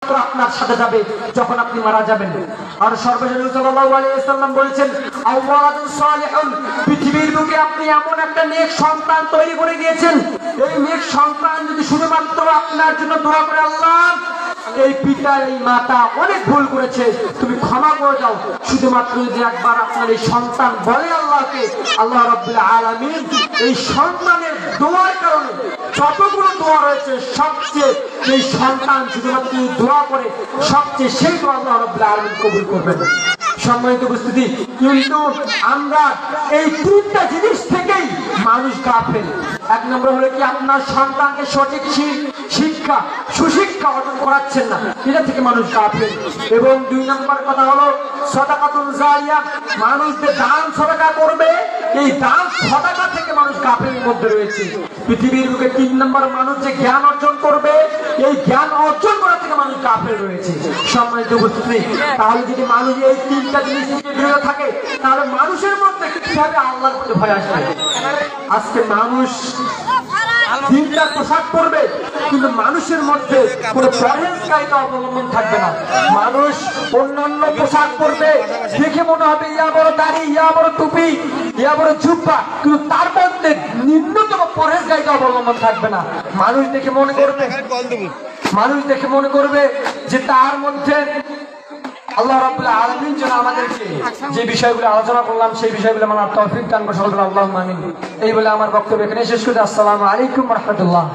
মাত্র আপনার সাথে যাবে যখন আপনি মারা যাবেন। আর সর্বশেষ সাল্লাল্লাহু আলাইহি ওয়াসাল্লাম বলেছেন, আওয়ালাদুন সালিহুন, পৃথিবীর বুকে আপনি এমন একটা নেক সন্তান তৈরি করে দিয়েছেন, এই নেক সন্তান যদি শুধুমাত্র আপনার জন্য দোয়া করে, আল্লাহ এই পিতা এই মাতা অনেক ভুল করেছে, তুমি ক্ষমা করে দাও, শুধুমাত্র যদি একবার আপনার এই সন্তান বলে আল্লাহকে, আল্লাহ রাব্বুল আলামিন এই সন্তানের দোয়ার কারণে যতগুলো দোয়া রয়েছে সবচেয়ে এই সন্তান শুধুমাত্র দোয়া করে সবচেয়ে সেই দোয়া আল্লাহ রাব্বুল আলামিন কবুল করবেন। সম্মানিত উপস্থিতি, কিন্তু আমরা এই তিনটা জিনিস থেকেই মানুষ গাফেল। এক নম্বর হলো কি, আপনার সন্তানকে সঠিক শিক্ষা সুশিক্ষা অর্জন করাচ্ছেন না, এটা থেকে মানুষ গাফেল। এবং দুই নম্বর কথা হলো সাদাকাতুল জারিয়া, মানুষ যে দান সাদাকা করবে, এই দান সাদাকা থেকে মানুষ গাফেলের মধ্যে রয়েছে। পৃথিবীর বুকে তিন নম্বর মানুষ যে জ্ঞান অর্জন করবে, এই জ্ঞান অর্জন করা থেকে মানুষ গাফেল রয়েছে। সম্মানিত উপস্থিতি, তাহলে যদি মানুষ এই তিনটা জিনিস থেকে বিরত থাকে, তাহলে মানুষের মধ্যে কিভাবে আল্লাহর প্রতি ভয় আসবে? আজকে মানুষ তিনটা পোশাক পরবে, কিন্তু মানুষের মধ্যে কোনো পরহেজগারিতা অবলম্বন থাকবে না। মানুষ অন্যান্য পোশাক পরবে, দেখে মনে হবে ইয়া বড় দাড়ি, ইয়া বড় টুপি, ইয়া বড় জুব্বা, কিন্তু তার মধ্যে নিম্নতম পরহেজগারিতা অবলম্বন থাকবে না। মানুষ দেখে মনে করবে যে তার মধ্যে আল্লাহ রাব্বুল আলামিন যেন আমাদেরকে যে বিষয়গুলো আলোচনা করলাম সেই বিষয়গুলো মানার তৌফিক দান করুন। আল্লাহুম্মা আমিন। এই বলে আমার বক্তব্য এখানে শেষ করছি। আসসালামু আলাইকুম ওয়া রাহমাতুল্লাহ।